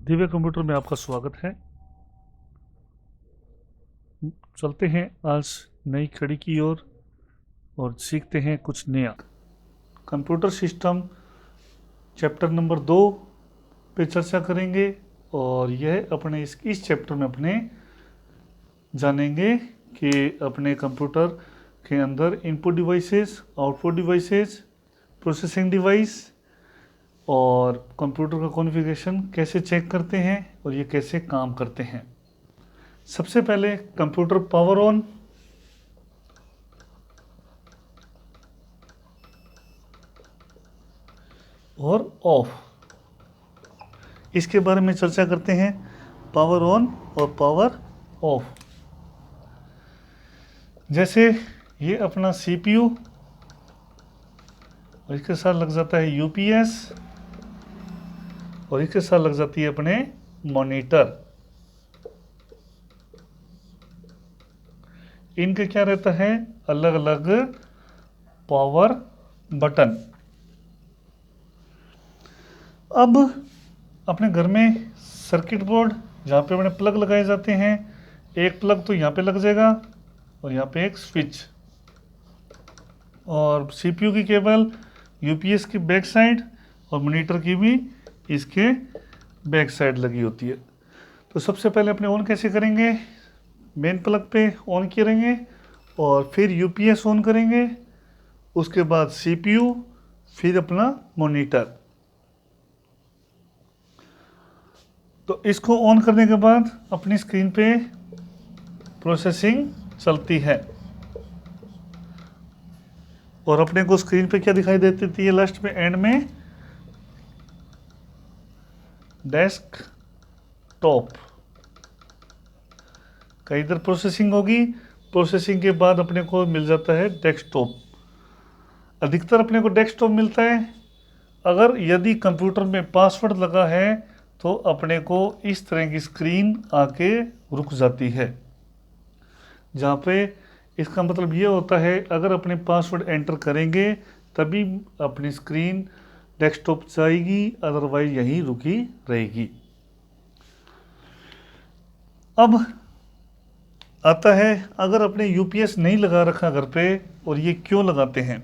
Divya computer में आपका स्वागत है। चलते हैं आज नई कड़ी की ओर और सीखते हैं कुछ नया। कंप्यूटर सिस्टम चैप्टर नंबर 2 पे चर्चा करेंगे और यह अपने इस चैप्टर में अपने जानेंगे कि अपने कंप्यूटर के अंदर input devices, output devices, processing device और कंप्यूटर का कॉन्फ़िगरेशन कैसे चेक करते हैं और ये कैसे काम करते हैं। सबसे पहले कंप्यूटर पावर ऑन और ऑफ, इसके बारे में चर्चा करते हैं। पावर ऑन और पावर ऑफ। जैसे ये अपना सीपीयू और इसके साथ लग जाता है यूपीएस और इसके साथ लग जाती है अपने मॉनिटर। इनके क्या रहता है, अलग अलग पावर बटन। अब अपने घर में सर्किट बोर्ड जहाँ पे अपने प्लग लगाए जाते हैं, एक प्लग तो यहाँ पे लग जाएगा और यहाँ पे एक स्विच, और सीपीयू की केबल यूपीएस की बैक साइड और मॉनिटर की भी इसके बैक साइड लगी होती है। तो सबसे पहले अपने ऑन कैसे करेंगे, मेन प्लग पे ऑन करेंगे और फिर यूपीएस ऑन करेंगे, उसके बाद सीपीयू, फिर अपना मॉनिटर। तो इसको ऑन करने के बाद अपनी स्क्रीन पे प्रोसेसिंग चलती है और अपने को स्क्रीन पे क्या दिखाई देती थी, लास्ट में एंड में डेस्क टॉप का इधर प्रोसेसिंग होगी। प्रोसेसिंग के बाद अपने को मिल जाता है डेस्कटॉप। अधिकतर अपने को डेस्कटॉप मिलता है। अगर यदि कंप्यूटर में पासवर्ड लगा है तो अपने को इस तरह की स्क्रीन आके रुक जाती है, जहाँ पे इसका मतलब ये होता है अगर अपने पासवर्ड एंटर करेंगे तभी अपनी स्क्रीन डेस्कटॉप जाएगी, अदरवाइज यहीं रुकी रहेगी। अब आता है अगर अपने यूपीएस नहीं लगा रखा घर पे, और ये क्यों लगाते हैं।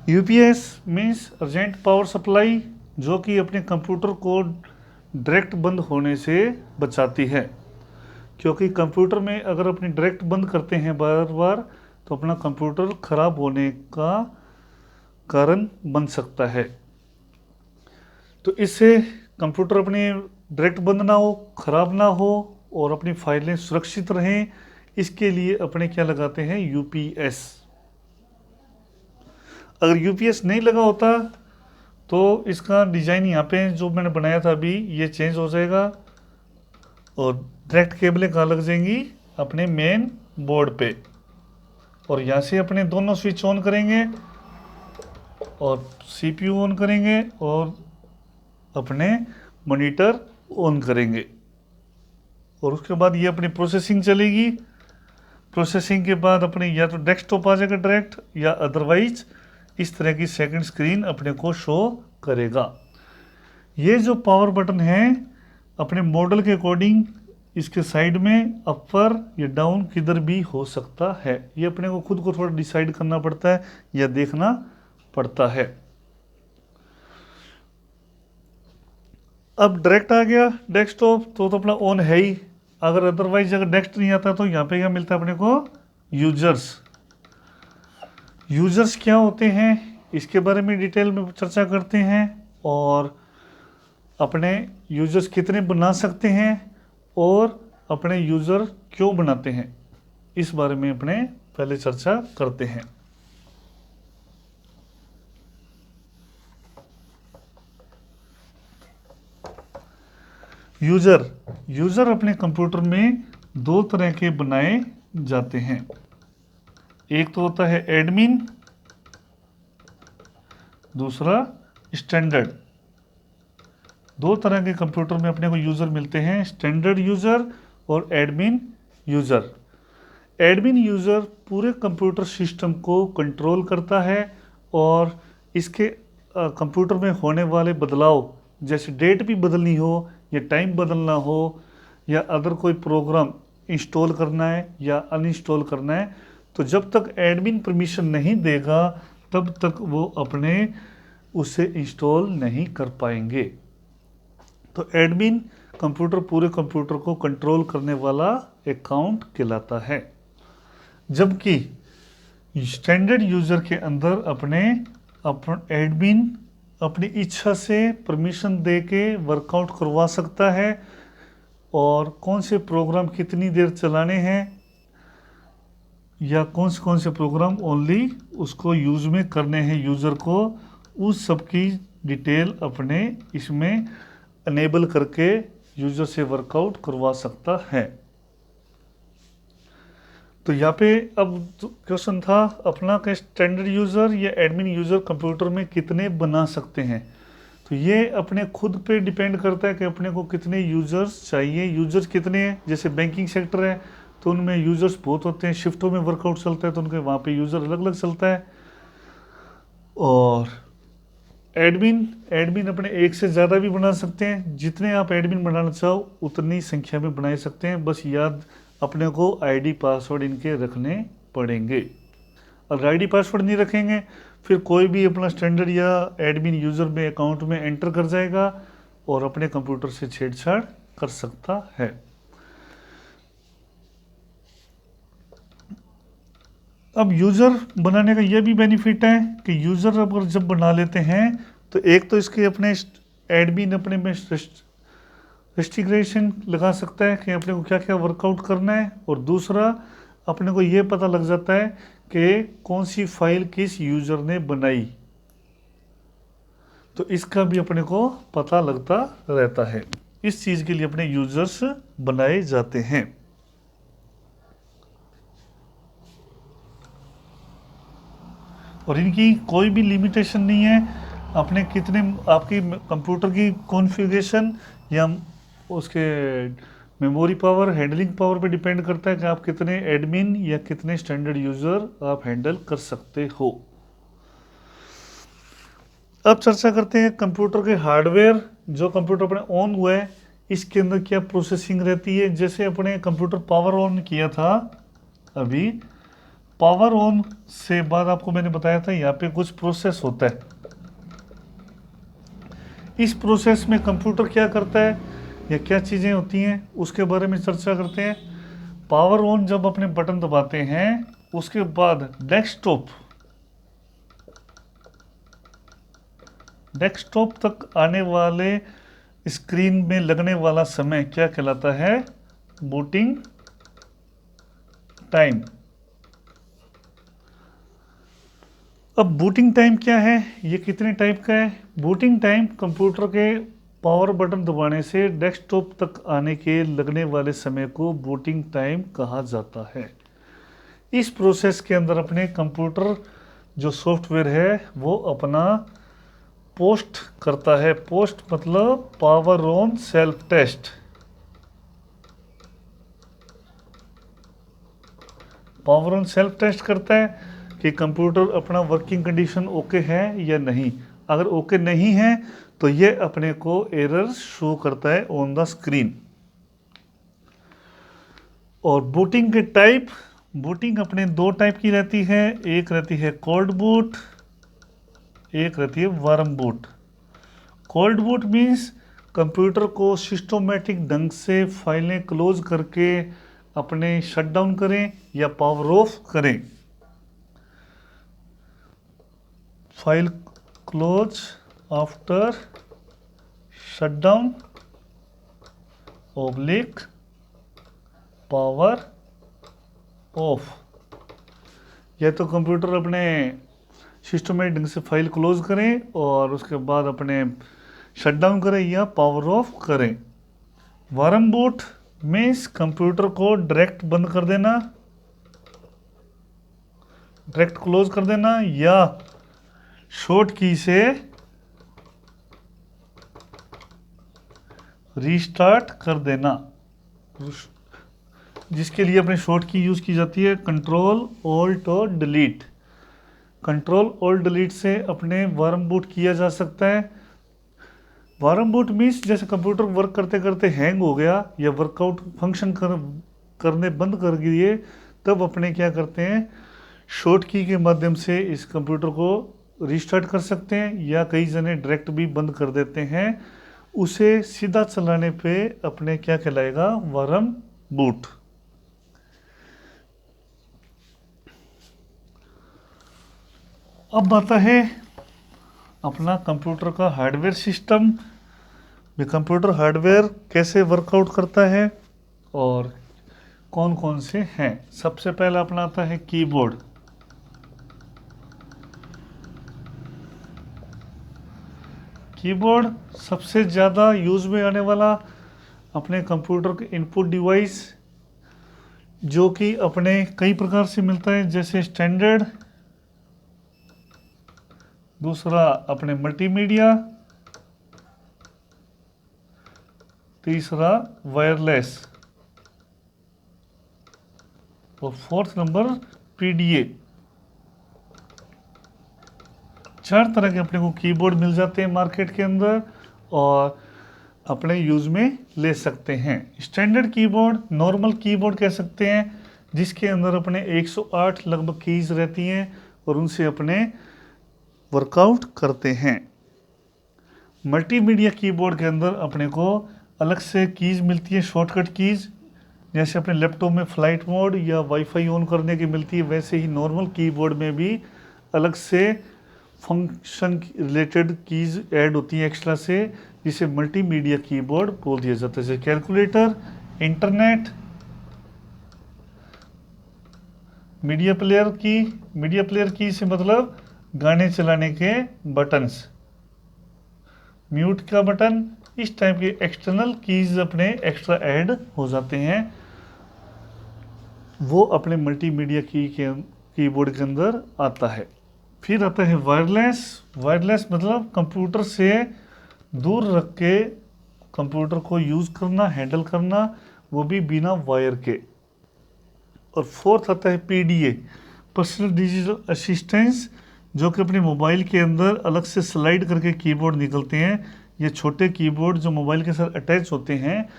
UPS means urgent power supply, जो कि अपने कंप्यूटर को डायरेक्ट बंद होने से बचाती है। क्योंकि कंप्यूटर में अगर अपनी डायरेक्ट बंद करते हैं बार बार तो अपना कंप्यूटर ख़राब होने का कारण बन सकता है। तो इससे कंप्यूटर अपने डायरेक्ट बंद ना हो, ख़राब ना हो और अपनी फाइलें सुरक्षित रहें, इसके लिए अपने क्या लगाते हैं, यूपीएस। अगर यूपीएस नहीं लगा होता तो इसका डिज़ाइन यहाँ पे जो मैंने बनाया था अभी ये चेंज हो जाएगा और डायरेक्ट केबलें कहाँ लग जाएंगी, अपने मेन बोर्ड पे, और यहाँ से अपने दोनों स्विच ऑन करेंगे और सीपीयू ऑन करेंगे और अपने मॉनिटर ऑन करेंगे और उसके बाद ये अपनी प्रोसेसिंग चलेगी। प्रोसेसिंग के बाद अपने या तो डेस्कटॉप आ जाएगा डायरेक्ट, या अदरवाइज इस तरह की सेकंड स्क्रीन अपने को शो करेगा। ये जो पावर बटन है अपने मॉडल के अकॉर्डिंग इसके साइड में अपर या डाउन किधर भी हो सकता है। ये अपने को खुद को थोड़ा डिसाइड करना पड़ता है या देखना पड़ता है। अब डायरेक्ट आ गया डेस्कटॉप तो अपना ऑन है ही। अगर अदरवाइज अगर नेक्स्ट नहीं आता तो यहाँ पे क्या मिलता है अपने को, यूजर्स। यूजर्स क्या होते हैं इसके बारे में डिटेल में चर्चा करते हैं, और अपने यूजर्स कितने बना सकते हैं और अपने यूज़र क्यों बनाते हैं, इस बारे में अपने पहले चर्चा करते हैं। यूज़र अपने कंप्यूटर में दो तरह के बनाए जाते हैं। एक तो होता है एडमिन, दूसरा स्टैंडर्ड। दो तरह के कंप्यूटर में अपने को यूज़र मिलते हैं, स्टैंडर्ड यूज़र और एडमिन यूज़र। एडमिन यूज़र पूरे कंप्यूटर सिस्टम को कंट्रोल करता है और इसके कंप्यूटर में होने वाले बदलाव, जैसे डेट भी बदलनी हो या टाइम बदलना हो या अदर कोई प्रोग्राम इंस्टॉल करना है या अनइंस्टॉल करना है, तो जब तक एडमिन परमिशन नहीं देगा तब तक वो अपने उसे इंस्टॉल नहीं कर पाएंगे। तो एडमिन पूरे कंप्यूटर को कंट्रोल करने वाला अकाउंट कहलाता है। जबकि स्टैंडर्ड यूज़र के अंदर एडमिन अपनी इच्छा से परमिशन दे के वर्कआउट करवा सकता है और कौन से प्रोग्राम कितनी देर चलाने हैं या कौन से प्रोग्राम ओनली उसको यूज़ में करने हैं यूज़र को, उस सब की डिटेल अपने इसमें अनेबल करके यूज़र से वर्कआउट करवा सकता है। तो यहाँ पे अब क्वेश्चन था अपना कि स्टैंडर्ड यूज़र या एडमिन यूज़र कंप्यूटर में कितने बना सकते हैं। तो ये अपने खुद पे डिपेंड करता है कि अपने को कितने यूज़र्स चाहिए। यूज़र्स कितने हैं, जैसे बैंकिंग सेक्टर है तो उनमें यूज़र्स बहुत होते हैं, शिफ्टों में वर्कआउट चलता है तो उनके वहाँ पे यूज़र अलग अलग चलता है। और एडमिन अपने एक से ज़्यादा भी बना सकते हैं, जितने आप एडमिन बनाना चाहो उतनी संख्या में बना सकते हैं। बस याद अपने को आईडी पासवर्ड इनके रखने पड़ेंगे। अगर आईडी पासवर्ड नहीं रखेंगे फिर कोई भी अपना स्टैंडर्ड या एडमिन यूज़र में अकाउंट में एंटर कर जाएगा और अपने कंप्यूटर से छेड़छाड़ कर सकता है। अब यूज़र बनाने का यह भी बेनिफिट है कि यूज़र अगर जब बना लेते हैं तो एक तो इसके अपने एडमिन अपने में रेस्ट्रिक्शन लगा सकता है कि अपने को क्या क्या वर्कआउट करना है, और दूसरा अपने को ये पता लग जाता है कि कौन सी फाइल किस यूज़र ने बनाई, तो इसका भी अपने को पता लगता रहता है। इस चीज़ के लिए अपने यूज़र्स बनाए जाते हैं। और इनकी कोई भी लिमिटेशन नहीं है, अपने कितने आपकी कंप्यूटर की कॉन्फ़िगरेशन या उसके मेमोरी पावर, हैंडलिंग पावर पे डिपेंड करता है कि आप कितने एडमिन या कितने स्टैंडर्ड यूज़र आप हैंडल कर सकते हो। अब चर्चा करते हैं कंप्यूटर के हार्डवेयर। जो कंप्यूटर अपने ऑन हुआ है इसके अंदर क्या प्रोसेसिंग रहती है। जैसे अपने कंप्यूटर पावर ऑन किया था, अभी पावर ऑन से बाद आपको मैंने बताया था यहाँ पे कुछ प्रोसेस होता है। इस प्रोसेस में कंप्यूटर क्या करता है या क्या चीज़ें होती हैं उसके बारे में चर्चा करते हैं। पावर ऑन जब अपने बटन दबाते हैं उसके बाद डेस्कटॉप तक आने वाले स्क्रीन में लगने वाला समय क्या कहलाता है, बूटिंग टाइम। अब बूटिंग टाइम क्या है, ये कितने टाइप का है। बूटिंग टाइम कंप्यूटर के पावर बटन दबाने से डेस्कटॉप तक आने के लगने वाले समय को बूटिंग टाइम कहा जाता है। इस प्रोसेस के अंदर अपने कंप्यूटर जो सॉफ्टवेयर है वो अपना पोस्ट करता है। पोस्ट मतलब power on self test. Power on self test करता है कि कंप्यूटर अपना वर्किंग कंडीशन ओके है या नहीं। अगर ओके नहीं है तो ये अपने को एरर शो करता है ऑन द स्क्रीन। और बूटिंग के टाइप, बूटिंग अपने दो टाइप की रहती है, एक रहती है कोल्ड बूट, एक रहती है warm boot. Cold boot means computer को सिस्टमैटिक ढंग से फाइलें क्लोज करके अपने शट डाउन करें या पावर ऑफ करें। File close after shutdown oblique power of. या तो कंप्यूटर अपने सिस्टमैटिक ढंग से फाइल क्लोज करें और उसके बाद अपने शटडाउन करें या पावर ऑफ करें। वार्म बूट मीन्स कंप्यूटर को डायरेक्ट बंद कर देना, डायरेक्ट क्लोज कर देना या शॉर्ट की से रीस्टार्ट कर देना, जिसके लिए अपने शॉर्ट की यूज़ की जाती है कंट्रोल ऑल्ट और डिलीट। कंट्रोल ऑल्ट डिलीट से अपने वार्म बूट किया जा सकता है। वार्म बूट मीन्स जैसे कंप्यूटर वर्क करते करते हैंग हो गया या वर्कआउट फंक्शन करने बंद कर दिए, तब अपने क्या करते हैं, शॉर्ट की के माध्यम से इस कंप्यूटर को रिस्टार्ट कर सकते हैं, या कई जने डायरेक्ट भी बंद कर देते हैं। उसे सीधा चलाने पे अपने क्या कहलाएगा, वार्म बूट। अब आता है अपना कंप्यूटर का हार्डवेयर सिस्टम। कंप्यूटर हार्डवेयर कैसे वर्कआउट करता है और कौन कौन से हैं। सबसे पहले अपना आता है कीबोर्ड। कीबोर्ड सबसे ज़्यादा यूज में आने वाला अपने कंप्यूटर के इनपुट डिवाइस, जो कि अपने कई प्रकार से मिलता है, जैसे स्टैंडर्ड, दूसरा अपने मल्टीमीडिया, तीसरा वायरलेस और फोर्थ नंबर पीडीए। 4 तरह के अपने को कीबोर्ड मिल जाते हैं मार्केट के अंदर और अपने यूज में ले सकते हैं। स्टैंडर्ड कीबोर्ड नॉर्मल कीबोर्ड कह सकते हैं, जिसके अंदर अपने 108 लगभग कीज रहती हैं और उनसे अपने वर्कआउट करते हैं। मल्टीमीडिया कीबोर्ड के अंदर अपने को अलग से कीज मिलती है, शॉर्टकट कीज, जैसे अपने लैपटॉप में फ्लाइट मोड या वाईफाई ऑन करने की मिलती है, वैसे ही नॉर्मल कीबोर्ड में भी अलग से फंक्शन रिलेटेड कीज ऐड होती है एक्स्ट्रा से, जिसे मल्टीमीडिया कीबोर्ड बोल दिया जाता है। जैसे कैलकुलेटर, इंटरनेट, मीडिया प्लेयर की से मतलब गाने चलाने के बटन्स, म्यूट का बटन, इस टाइप के एक्सटर्नल कीज अपने एक्स्ट्रा ऐड हो जाते हैं, वो अपने मल्टीमीडिया कीबोर्ड के अंदर आता है। फिर आता है वायरलेस मतलब कंप्यूटर से दूर रख के कंप्यूटर को यूज़ करना, हैंडल करना, वो भी बिना वायर के। और फोर्थ आता है पीडीए, पर्सनल डिजिटल असिस्टेंस, जो कि अपने मोबाइल के अंदर अलग से स्लाइड करके कीबोर्ड निकलते हैं। ये छोटे कीबोर्ड जो मोबाइल के साथ अटैच होते हैं,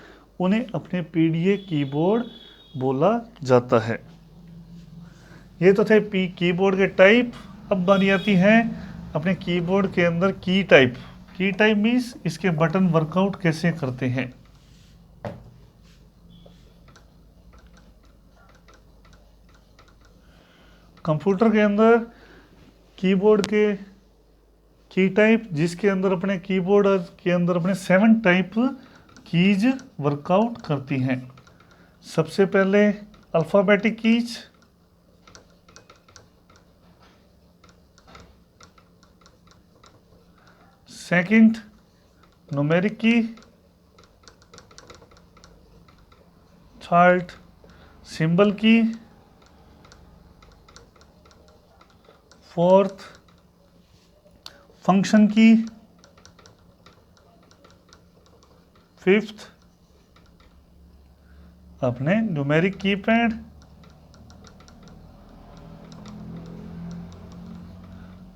उन्हें अपने पीडीए कीबोर्ड बोला जाता है। ये तो थे कीबोर्ड के टाइप। अब बारी आती है अपने कीबोर्ड के अंदर की टाइप मीन्स इसके बटन वर्कआउट कैसे करते हैं। कंप्यूटर के अंदर कीबोर्ड के की टाइप, जिसके अंदर अपने कीबोर्ड के अंदर अपने 7 टाइप कीज वर्कआउट करती हैं। सबसे पहले अल्फ़ाबेटिक कीज, सेकंड न्यूमेरिक की, थर्ड सिंबल की, फोर्थ फंक्शन की, फिफ्थ अपने न्यूमेरिक कीपैड,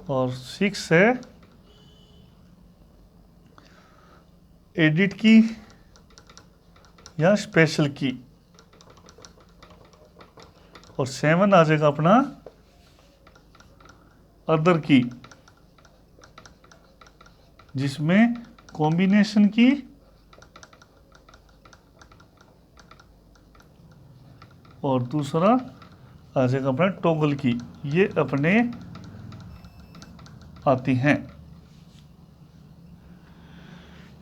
और 6 है एडिट की या स्पेशल की, और 7 आ जाएगा अपना अदर की, जिसमें कॉम्बिनेशन की और दूसरा आ जाएगा अपना टॉगल की। ये अपने आती हैं।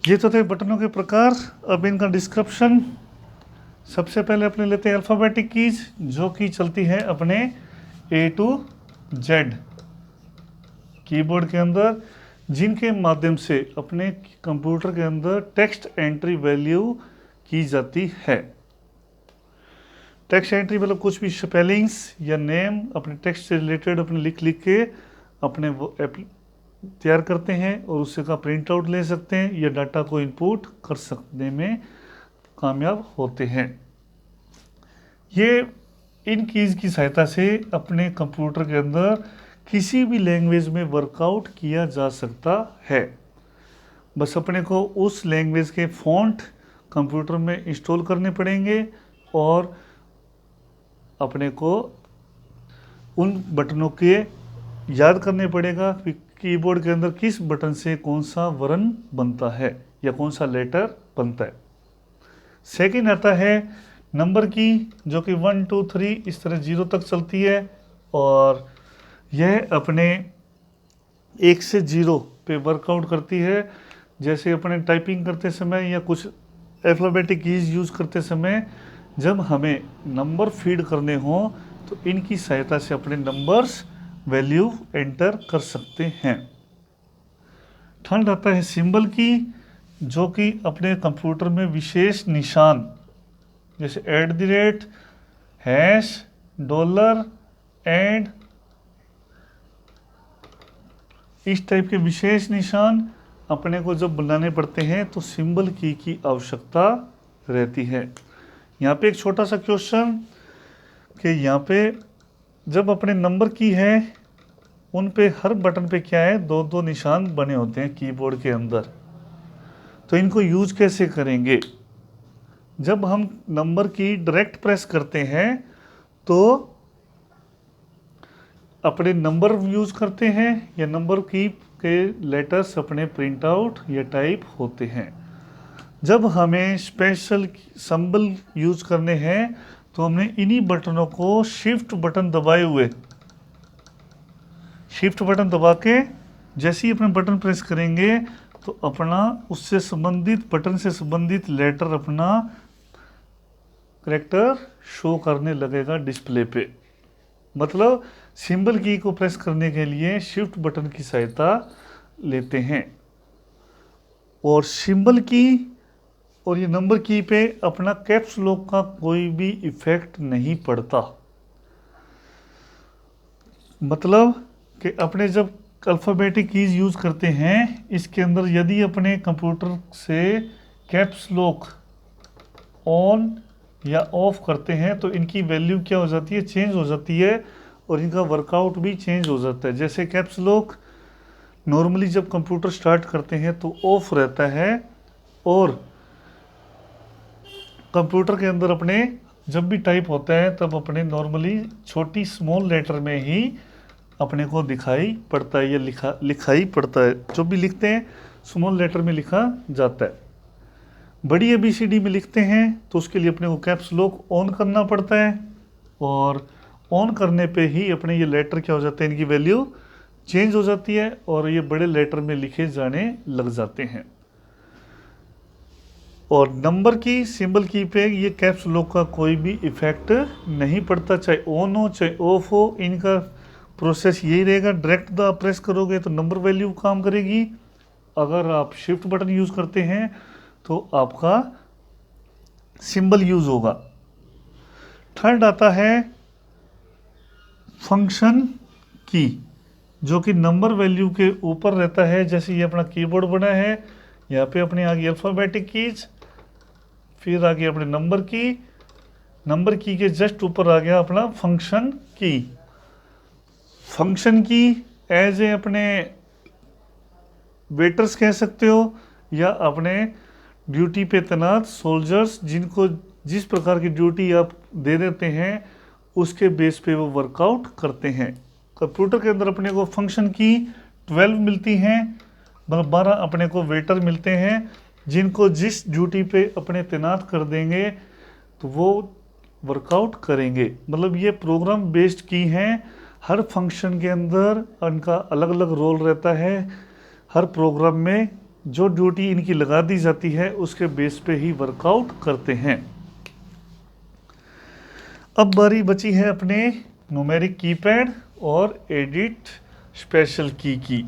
ये तो थे बटनों के प्रकार। अब इनका डिस्क्रिप्शन। सबसे पहले अपने लेते हैं अल्फ़ाबेटिक कीज, जो कि चलती है अपने A to Z कीबोर्ड के अंदर, जिनके माध्यम से अपने कंप्यूटर के अंदर टेक्स्ट एंट्री वैल्यू की जाती है। टेक्स्ट एंट्री मतलब कुछ भी स्पेलिंग्स या नेम अपने टेक्स्ट से रिलेटेड अपने लिख के अपने वो तैयार करते हैं और उससे का प्रिंट आउट ले सकते हैं या डाटा को इनपुट कर सकने में कामयाब होते हैं। ये इन कीज़ की सहायता से अपने कंप्यूटर के अंदर किसी भी लैंग्वेज में वर्कआउट किया जा सकता है। बस अपने को उस लैंग्वेज के फ़ॉन्ट कंप्यूटर में इंस्टॉल करने पड़ेंगे और अपने को उन बटनों के याद करने पड़ेगा कि कीबोर्ड के अंदर किस बटन से कौन सा वर्ण बनता है या कौन सा लेटर बनता है। सेकंड आता है नंबर की, जो कि 1 2 3 इस तरह 0 तक चलती है और यह अपने 1 से 0 पे वर्कआउट करती है। जैसे अपने टाइपिंग करते समय या कुछ अल्फ़ाबेटिक कीज़ यूज़ करते समय जब हमें नंबर फीड करने हों तो इनकी सहायता से अपने नंबर्स वैल्यू एंटर कर सकते हैं। थर्ड आता है सिंबल की, जो कि अपने कंप्यूटर में विशेष निशान जैसे @ हैश डॉलर एंड इस टाइप के विशेष निशान अपने को जब बनाने पड़ते हैं तो सिंबल की आवश्यकता रहती है। यहाँ पे एक छोटा सा क्वेश्चन कि यहाँ पे जब अपने नंबर की है उन पे हर बटन पे क्या है, 2 निशान बने होते हैं कीबोर्ड के अंदर। तो इनको यूज कैसे करेंगे? जब हम नंबर की डायरेक्ट प्रेस करते हैं तो अपने नंबर यूज करते हैं या नंबर की के लेटर्स अपने प्रिंट आउट या टाइप होते हैं। जब हमें स्पेशल सिंबल यूज करने हैं तो हमने इन्हीं बटनों को शिफ्ट बटन दबाए हुए, शिफ्ट बटन दबा के जैसे ही अपने बटन प्रेस करेंगे तो अपना उससे संबंधित बटन से संबंधित लेटर अपना कैरेक्टर शो करने लगेगा डिस्प्ले पे। मतलब सिंबल की को प्रेस करने के लिए शिफ्ट बटन की सहायता लेते हैं और सिंबल की और ये नंबर की पे अपना कैप्स लॉक का कोई भी इफेक्ट नहीं पड़ता। मतलब कि अपने जब अल्फ़ाबेटिक कीज़ यूज़ करते हैं इसके अंदर यदि अपने कंप्यूटर से कैप्स लॉक ऑन या ऑफ करते हैं तो इनकी वैल्यू क्या हो जाती है, चेंज हो जाती है और इनका वर्कआउट भी चेंज हो जाता है। जैसे कैप्स लॉक नॉर्मली जब कंप्यूटर स्टार्ट करते हैं तो ऑफ रहता है और कंप्यूटर के अंदर अपने जब भी टाइप होता है तब अपने नॉर्मली छोटी स्मॉल लेटर में ही अपने को दिखाई पड़ता है या लिखाई पड़ता है। जो भी लिखते हैं स्मॉल लेटर में लिखा जाता है। बड़ी ABCD में लिखते हैं तो उसके लिए अपने को कैप्स लॉक ऑन करना पड़ता है और ऑन करने पे ही अपने ये लेटर क्या हो जाते हैं, इनकी वैल्यू चेंज हो जाती है और ये बड़े लेटर में लिखे जाने लग जाते हैं। और नंबर की सिंबल की पे ये कैप्स लॉक का कोई भी इफेक्ट नहीं पड़ता, चाहे ऑन हो चाहे ऑफ हो, इनका प्रोसेस यही रहेगा। डायरेक्ट द प्रेस करोगे तो नंबर वैल्यू काम करेगी, अगर आप शिफ्ट बटन यूज करते हैं तो आपका सिंबल यूज होगा। थर्ड आता है फंक्शन की, जो कि नंबर वैल्यू के ऊपर रहता है। जैसे ये अपना कीबोर्ड बना है, यहाँ पे अपने आगे अल्फ़ाबेटिक कीज, फिर आगे अपने नंबर की के जस्ट ऊपर आ गया अपना फंक्शन की। फंक्शन की एज ए अपने वेटर्स कह सकते हो या अपने ड्यूटी पे तैनात सोल्जर्स, जिनको जिस प्रकार की ड्यूटी आप दे देते हैं उसके बेस पे वो वर्कआउट करते हैं। कंप्यूटर के अंदर अपने को फंक्शन की 12 मिलती हैं, मतलब 12 अपने को वेटर मिलते हैं जिनको जिस ड्यूटी पे अपने तैनात कर देंगे तो वो वर्कआउट करेंगे। मतलब ये प्रोग्राम बेस्ड की हैं। हर फंक्शन के अंदर उनका अलग अलग रोल रहता है। हर प्रोग्राम में जो ड्यूटी इनकी लगा दी जाती है उसके बेस पे ही वर्कआउट करते हैं। अब बारी बची है अपने न्यूमेरिक कीपैड और एडिट स्पेशल की।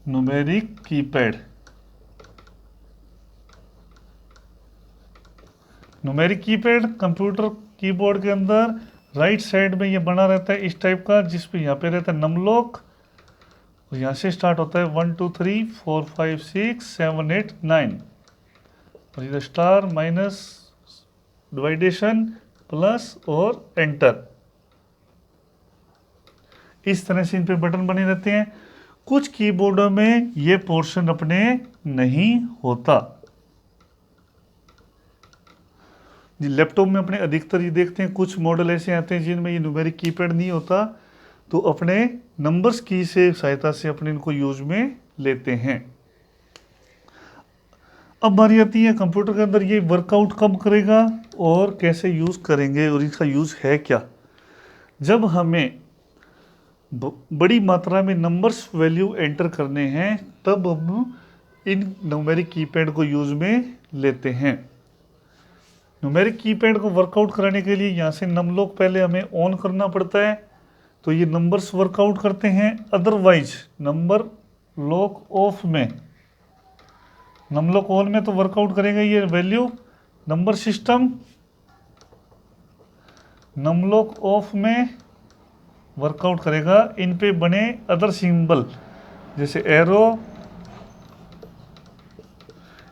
Numeric keypad, numeric keypad computer keyboard के अंदर राइट साइड में ये बना रहता है इस टाइप का, जिस पे यहाँ पे रहता है नमलॉक और यहाँ से स्टार्ट होता है 1 2 3 4 5 6 7 8 9। और इधर स्टार माइनस डिवाइडेशन प्लस और एंटर। इस तरह से इन पे बटन बने रहते हैं। कुछ कीबोर्डों में ये पोर्शन अपने नहीं होता। लैपटॉप में अपने अधिकतर ये देखते हैं, कुछ मॉडल ऐसे आते हैं जिनमें ये न्यूमेरिक कीपैड नहीं होता, तो अपने नंबर्स की से सहायता से अपने इनको यूज में लेते हैं। अब बारी आती है कंप्यूटर के अंदर ये वर्कआउट कब करेगा और कैसे यूज करेंगे और इसका यूज है क्या। जब हमें बड़ी मात्रा में नंबर्स वैल्यू एंटर करने हैं तब हम इन न्यूमेरिक कीपैड को यूज में लेते हैं। न्यूमेरिक कीपैड को वर्कआउट कराने के लिए यहाँ से नमलॉक पहले हमें ऑन करना पड़ता है, तो ये नंबर्स वर्कआउट करते हैं। अदरवाइज नंबर लॉक ऑफ में, नमलॉक ऑन में तो वर्कआउट करेगा ये value. Number system Num Lock of में वर्कआउट करेगा। इन पे बने अदर सिंबल जैसे एरो,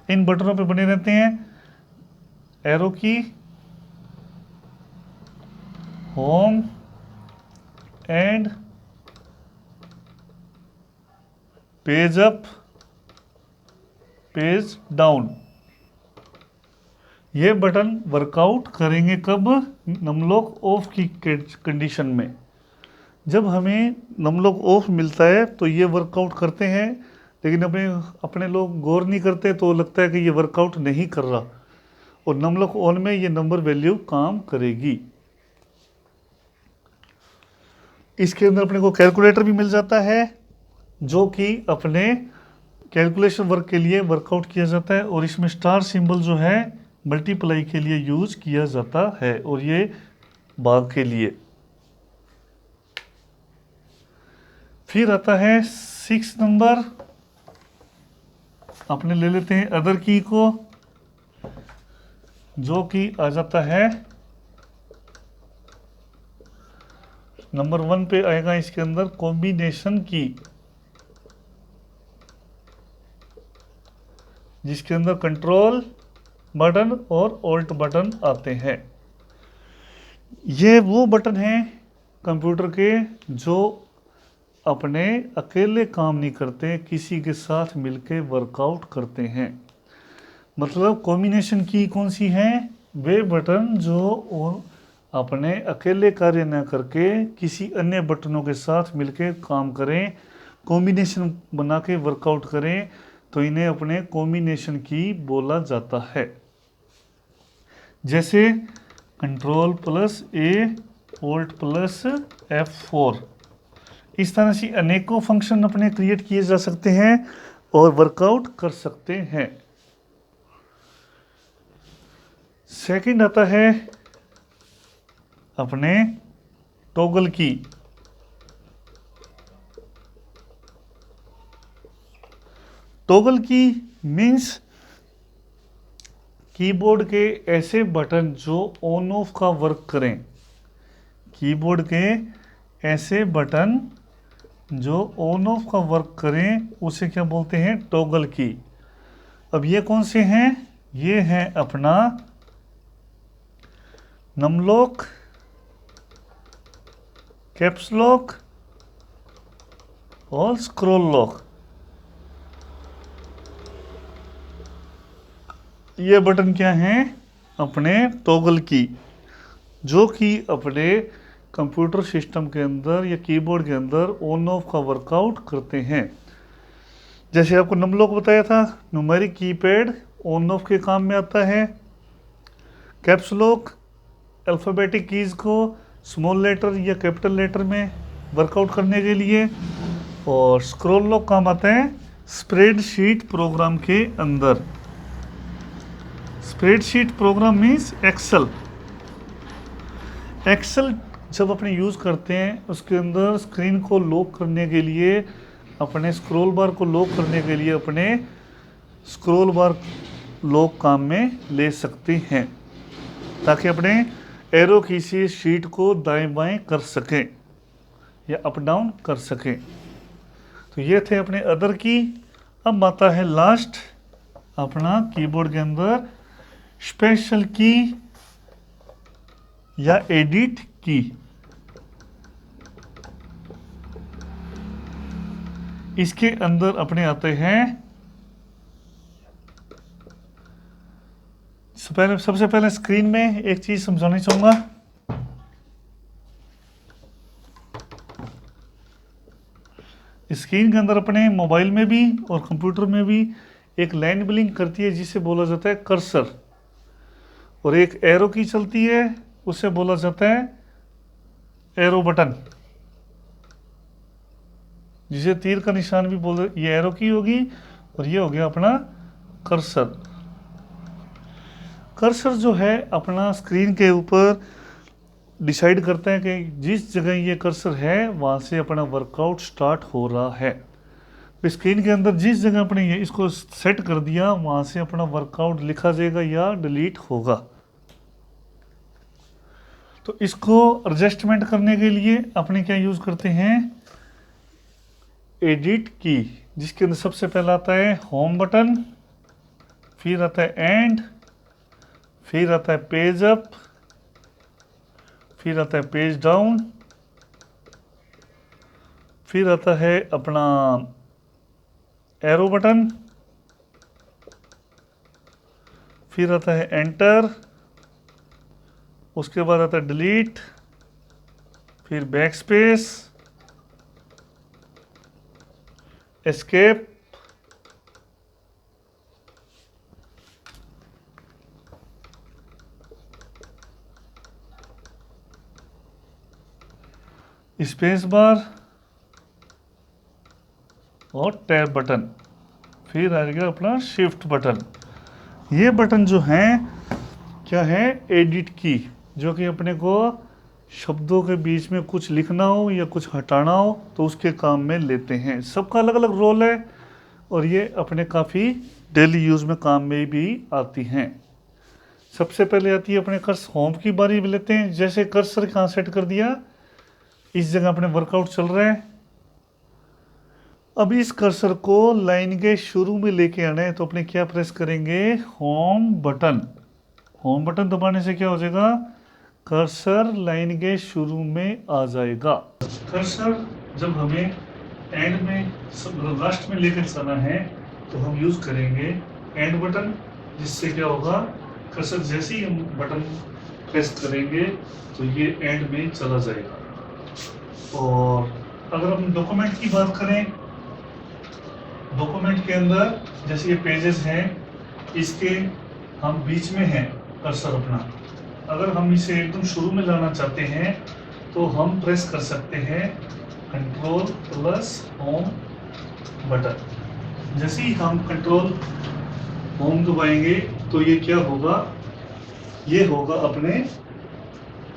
इन बटनों पे बने रहते हैं। एरो की, home and page up, page down, ये बटन वर्कआउट करेंगे कब? नमलॉक ऑफ की कंडीशन में। जब हमें नमलॉक ऑफ मिलता है तो ये वर्कआउट करते हैं, लेकिन अपने लोग गौर नहीं करते, तो लगता है कि ये वर्कआउट नहीं कर रहा, और नमलॉक ऑन में ये नंबर वैल्यू काम करेगी। इसके अंदर अपने को कैलकुलेटर भी मिल जाता है, जो कि अपने कैलकुलेशन वर्क के लिए वर्कआउट किया जाता है, और इसमें स्टार सिंबल जो है मल्टीप्लाई के लिए यूज किया जाता है, और ये भाग के लिए। फिर आता है 6 नंबर, अपने ले लेते हैं अदर की को, जो कि आ जाता है नंबर 1 पे आएगा इसके अंदर कॉम्बिनेशन की, जिसके अंदर कंट्रोल बटन और ऑल्ट बटन आते हैं। ये वो बटन हैं कंप्यूटर के जो अपने अकेले काम नहीं करते, किसी के साथ मिलके वर्कआउट करते हैं। मतलब कॉम्बिनेशन की कौन सी है? वे बटन जो अपने अकेले कार्य न करके किसी अन्य बटनों के साथ मिलके काम करें, कॉम्बिनेशन बना के वर्कआउट करें, तो इन्हें अपने कॉम्बिनेशन की बोला जाता है। जैसे कंट्रोल प्लस ए, ऑल्ट प्लस F4, इस तरह से अनेकों फंक्शन अपने क्रिएट किए जा सकते हैं और वर्कआउट कर सकते हैं। सेकंड आता है अपने टॉगल की। टॉगल की मीन्स कीबोर्ड के ऐसे बटन जो ऑन ऑफ का वर्क करें। कीबोर्ड के ऐसे बटन जो ऑन ऑफ का वर्क करें उसे क्या बोलते हैं? टॉगल की। अब ये कौन से हैं? ये हैं अपना नमलॉक, कैप्स लॉक और स्क्रॉल लॉक। ये बटन क्या हैं? अपने टॉगल की, जो कि अपने कंप्यूटर सिस्टम के अंदर या कीबोर्ड के अंदर ऑन ऑफ का वर्कआउट करते हैं। जैसे आपको नमलॉक बताया था, न्यूमेरिक कीपैड ऑन ऑफ के काम में आता है। कैप्स लॉक अल्फ़ाबेटिक कीज़ को स्मॉल लेटर या कैपिटल लेटर में वर्कआउट करने के लिए, और स्क्रॉल लॉक काम आता है स्प्रेडशीट प्रोग्राम के अंदर। Spreadsheet program means Excel. Excel जब अपने यूज़ करते हैं उसके अंदर स्क्रीन को लॉक करने के लिए, अपने स्क्रॉल बार को लॉक करने के लिए अपने स्क्रॉल बार लॉक काम में ले सकते हैं, ताकि अपने एरो की सी शीट को दाएं बाएं कर सकें या अप डाउन कर सकें। तो ये थे अपने अदर की। अब आता है लास्ट अपना कीबोर्ड के अंदर स्पेशल की या एडिट की, इसके अंदर अपने आते हैं। सबसे पहले स्क्रीन में एक चीज समझाना चाहूंगा। स्क्रीन के अंदर अपने मोबाइल में भी और कंप्यूटर में भी एक लाइन ब्लिंक करती है जिसे बोला जाता है कर्सर, और एक एरो की चलती है उसे बोला जाता है एरो बटन, जिसे तीर का निशान भी बोल, ये एरो की होगी और ये हो गया अपना कर्सर। कर्सर जो है अपना स्क्रीन के ऊपर डिसाइड करता है कि जिस जगह ये कर्सर है वहाँ से अपना वर्कआउट स्टार्ट हो रहा है। स्क्रीन के अंदर जिस जगह अपने ये इसको सेट कर दिया वहाँ से अपना वर्कआउट लिखा जाएगा या डिलीट होगा। तो इसको एडजस्टमेंट करने के लिए अपने क्या यूज़ करते हैं, एडिट की, जिसके अंदर सबसे पहला आता है होम बटन, फिर आता है एंड, फिर आता है पेज अप, फिर आता है पेज डाउन, फिर आता है अपना एरो बटन, फिर आता है एंटर, उसके बाद आता है डिलीट, फिर back space, escape, space bar और टैब बटन, फिर आ गया अपना शिफ्ट बटन। ये बटन जो हैं क्या है, एडिट की, जो कि अपने को शब्दों के बीच में कुछ लिखना हो या कुछ हटाना हो तो उसके काम में लेते हैं। सबका अलग अलग रोल है और ये अपने काफ़ी डेली यूज़ में काम में भी आती हैं। सबसे पहले आती है अपने कर्सर होम की बारी में लेते हैं। जैसे कर्सर कहाँ सेट कर दिया, इस जगह अपने वर्कआउट चल रहा है। अब इस कर्सर को लाइन के शुरू में लेके आना है तो अपने क्या प्रेस करेंगे, होम बटन। होम बटन दबाने से क्या हो जाएगा, कर्सर लाइन के शुरू में आ जाएगा। कर्सर जब हमें एंड में लास्ट में लेकर चलना है तो हम यूज़ करेंगे एंड बटन, जिससे क्या होगा, कर्सर जैसे ही हम बटन प्रेस करेंगे तो ये एंड में चला जाएगा। और अगर हम डॉक्यूमेंट की बात करें, डॉक्यूमेंट के अंदर जैसे ये पेजेस हैं, इसके हम बीच में हैं कर्सर अपना। अगर हम इसे एकदम शुरू में लाना चाहते हैं तो हम प्रेस कर सकते हैं कंट्रोल प्लस होम बटन। जैसे ही हम कंट्रोल होम दबाएंगे तो ये क्या होगा, ये होगा अपने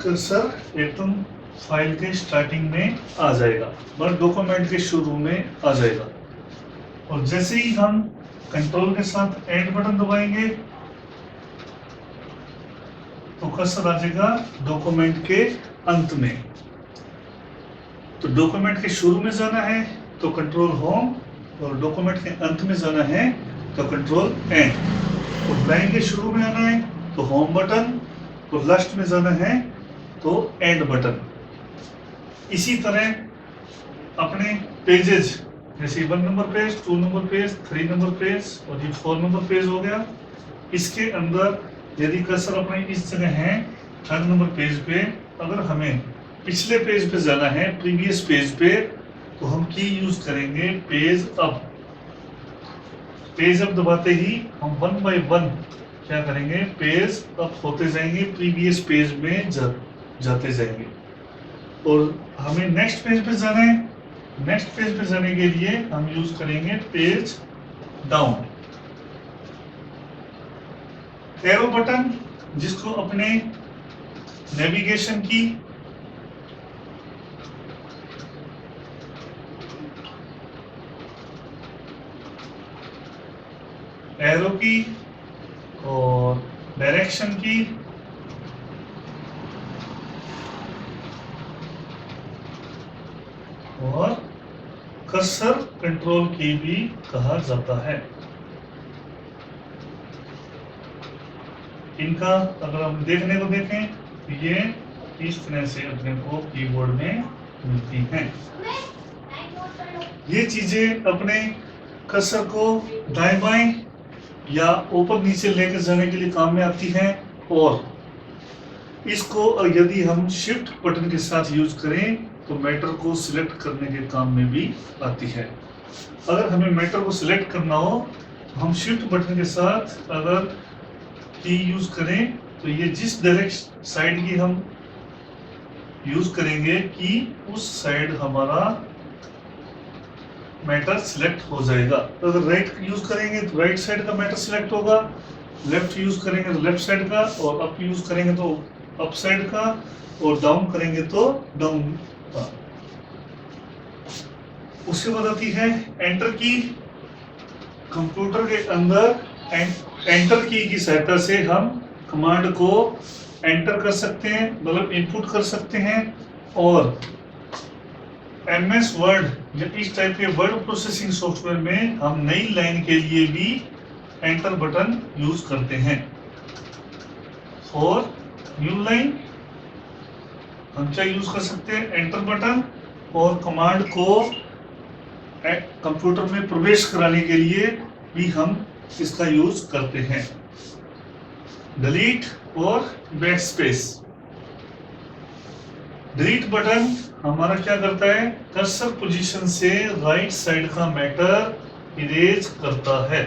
कर्सर एकदम फाइल के स्टार्टिंग में आ जाएगा, बट डॉक्यूमेंट के शुरू में आ जाएगा। और जैसे ही हम कंट्रोल के साथ एंड बटन दबाएंगे तो कर्सर आ जाएगा डॉक्यूमेंट के अंत में। तो डॉक्यूमेंट के शुरू में जाना है तो कंट्रोल होम, और डॉक्यूमेंट के अंत में जाना है तो कंट्रोल एंड। तो लाइन के शुरू में आना है तो होम बटन, और लास्ट में जाना है तो एंड बटन। इसी तरह अपने पेजेस, जैसे 1 number page, 2 number page, 3 number page और ये 4 नंबर पेज हो गया। इसके अंदर यदि कर्सर अपने इस जगह है 3rd नंबर पेज पे, अगर हमें पिछले पेज पे जाना है, प्रीवियस पेज पे, तो हम की यूज करेंगे पेज अप। पेज अप दबाते ही हम 1 बाय 1 क्या करेंगे, पेज अप होते जाएंगे, प्रीवियस पेज में जाते जाएंगे। और हमें नेक्स्ट पेज पे जाना है, नेक्स्ट पेज पे जाने के लिए हम यूज करेंगे पेज डाउन। एरो बटन, जिसको अपने नेविगेशन की, एरो की और डायरेक्शन की, और कर्सर कंट्रोल की भी कहा जाता है। इनका अगर हम देखने को देखें तो ये इस तरह से अपने को कीबोर्ड में मिलती हैं। ये चीजें अपने कर्सर को दाएं बाएं या ऊपर नीचे लेकर जाने के लिए काम में आती हैं, और इसको यदि हम शिफ्ट बटन के साथ यूज करें तो मैटर को सिलेक्ट करने के काम में भी आती है। अगर हमें मैटर को सिलेक्ट करना हो तो हम शिफ्ट बटन के साथ अगर की यूज करें तो ये जिस डायरेक्ट साइड की हम यूज करेंगे कि उस साइड हमारा मैटर सिलेक्ट हो जाएगा। अगर राइट यूज करेंगे तो राइट साइड का मैटर सिलेक्ट होगा, लेफ्ट यूज करेंगे तो लेफ्ट साइड का, और अप यूज करेंगे तो अप साइड का, और डाउन करेंगे तो डाउन का। उसके बाद आती है एंटर की। कंप्यूटर के अंदर एंटर की सहायता से हम कमांड को एंटर कर सकते हैं, मतलब इनपुट कर सकते हैं, और MS वर्ड या इस टाइप के वर्ड प्रोसेसिंग सॉफ्टवेयर में हम नई लाइन के लिए भी एंटर बटन यूज करते हैं। फॉर न्यू लाइन हम क्या यूज कर सकते हैं, एंटर बटन, और कमांड को कंप्यूटर में प्रवेश कराने के लिए भी हम इसका यूज करते हैं। डिलीट और बैकस्पेस। डिलीट बटन हमारा क्या करता है, कर्सर पोजीशन से राइट साइड का मैटर इरेज करता है,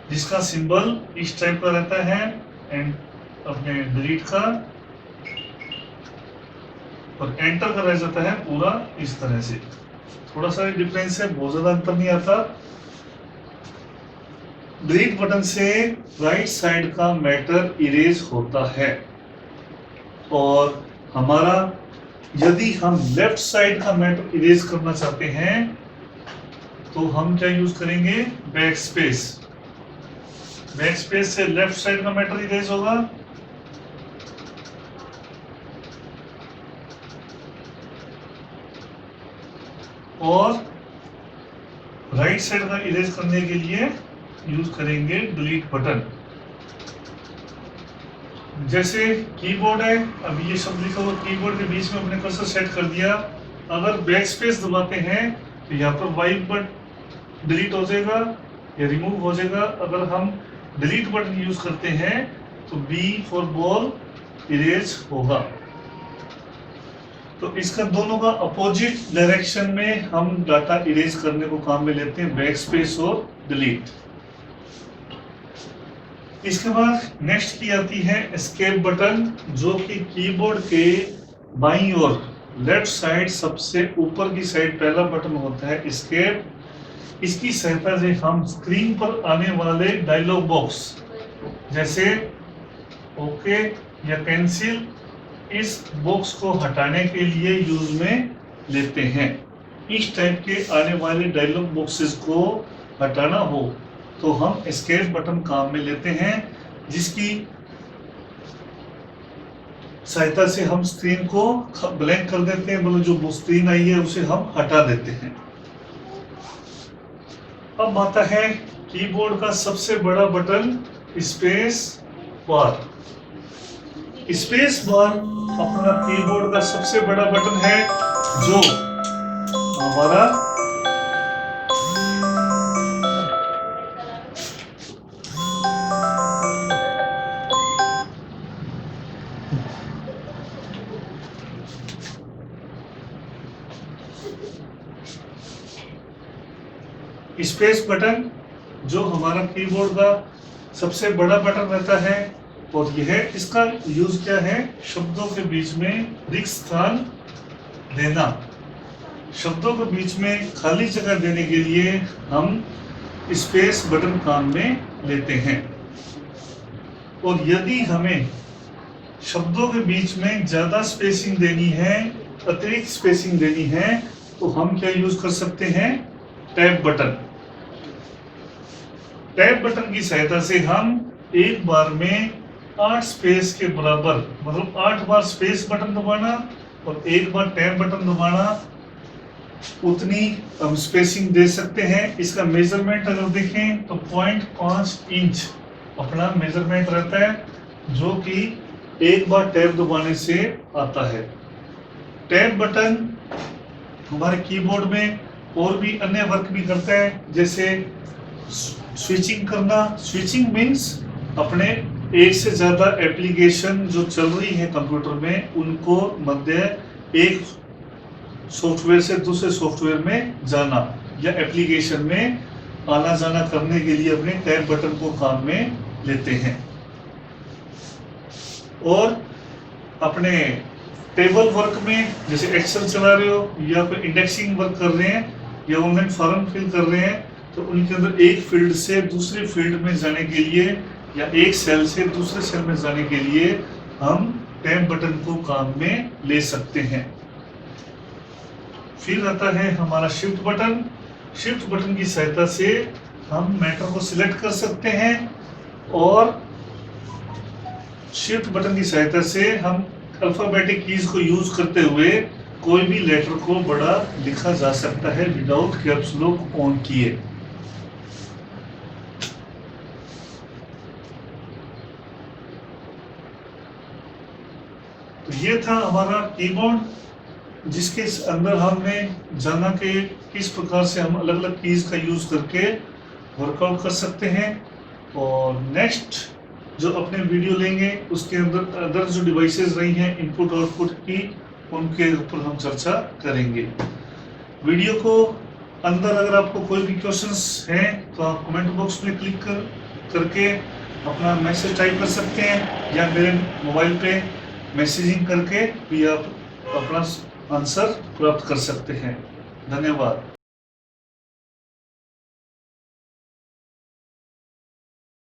जिसका सिंबल इस टाइप का रहता है एंड अपने डिलीट का, और एंटर का रह जाता है पूरा इस तरह से। थोड़ा सा डिफरेंस है, बहुत ज्यादा अंतर नहीं आता। डिलीट बटन से राइट साइड का मैटर इरेज होता है, और हमारा यदि हम लेफ्ट साइड का मैटर इरेज करना चाहते हैं तो हम क्या यूज करेंगे, बैक स्पेस। बैक स्पेस से लेफ्ट साइड का मैटर इरेज होगा, और राइट साइड का इरेज करने के लिए यूज करेंगे डिलीट बटन। जैसे कीबोर्ड है, अभी ये शब्द लिखा हुआ कीबोर्ड के बीच में अपने कर्सर सेट कर दिया, अगर बैक स्पेस दबाते हैं तो यहाँ पर वाइट बटन डिलीट हो जाएगा या रिमूव हो जाएगा। अगर हम डिलीट बटन यूज करते हैं तो B फॉर बॉल इरेज होगा। तो इसका दोनों का अपोजिट डायरेक्शन में हम डाटा इरेज करने को काम में लेते हैं, बैक स्पेस और डिलीट। इसके बाद नेक्स्ट की आती है एस्केप बटन, जो कि कीबोर्ड के बाईं ओर लेफ्ट साइड सबसे ऊपर की साइड पहला बटन होता है एस्केप। इसकी सहायता से हम स्क्रीन पर आने वाले डायलॉग बॉक्स जैसे ओके या कैंसिल, इस बॉक्स को हटाने के लिए यूज में लेते हैं। इस टाइप के आने वाले डायलॉग बॉक्सेस को हटाना हो तो हम एस्केप बटन काम में लेते हैं, जिसकी सहायता से हम स्क्रीन को ब्लैंक कर देते हैं, मतलब जो स्क्रीन आई है उसे हम हटा देते हैं। अब आता है कीबोर्ड का सबसे बड़ा button space bar. Space bar अपना कीबोर्ड का सबसे बड़ा बटन है, जो हमारा स्पेस बटन जो हमारा कीबोर्ड का सबसे बड़ा बटन रहता है, और यह इसका यूज क्या है, शब्दों के बीच में रिक्त स्थान देना। शब्दों के बीच में खाली जगह देने के लिए हम स्पेस बटन काम में लेते हैं। और यदि हमें शब्दों के बीच में ज्यादा स्पेसिंग देनी है, अतिरिक्त स्पेसिंग देनी है, तो हम क्या यूज कर सकते हैं, टैब बटन। टैब बटन की सहायता से हम एक बार में 8 स्पेस के बराबर, मतलब 8 बार स्पेस बटन दबाना और एक बार टैब बटन दबाना, उतनी हम स्पेसिंग दे सकते हैं। इसका मेजरमेंट अगर देखें तो 0.5 इंच अपना मेजरमेंट रहता है, जो कि एक बार टैब दबाने से आता है। टैब बटन हमारे कीबोर्ड में और भी अन्य वर्क भी करता है, जैसे स्विचिंग करना। स्विचिंग मीन्स अपने एक से ज़्यादा एप्लीकेशन जो चल रही है कंप्यूटर में, उनको मध्य एक सॉफ्टवेयर से दूसरे सॉफ्टवेयर में जाना या एप्लीकेशन में आना जाना करने के लिए अपने टैब बटन को काम में लेते हैं। और अपने टेबल वर्क में, जैसे एक्सेल चला रहे हो या फिर इंडेक्सिंग वर्क कर रहे हैं या ऑनलाइन फॉर्म फिल कर रहे हैं, तो उनके अंदर एक फील्ड से दूसरे फील्ड में जाने के लिए या एक सेल से दूसरे सेल में जाने के लिए हम टैब बटन को काम में ले सकते हैं। फिर आता है हमारा शिफ्ट बटन। शिफ्ट बटन की सहायता से हम मैटर को सिलेक्ट कर सकते हैं और शिफ्ट बटन की सहायता से हम अल्फाबेटिक कीज को यूज करते हुए कोई भी लेटर को बड़ा लिखा जा सकता है विदाउट कैप्स लॉक ऑन किए। तो ये था हमारा कीबोर्ड, जिसके अंदर हमने जाना कि किस प्रकार से हम अलग अलग कीज का यूज करके वर्कआउट कर सकते हैं। और नेक्स्ट जो अपने वीडियो लेंगे उसके अंदर अदर जो डिवाइसेस रही हैं इनपुट आउटपुट की, उनके ऊपर हम चर्चा करेंगे। वीडियो को अंदर अगर आपको कोई भी क्वेश्चंस हैं तो आप कमेंट बॉक्स में क्लिक करके अपना मैसेज टाइप कर सकते हैं, या मेरे मोबाइल पे मैसेजिंग करके भी आप अपना आंसर प्राप्त कर सकते हैं। धन्यवाद।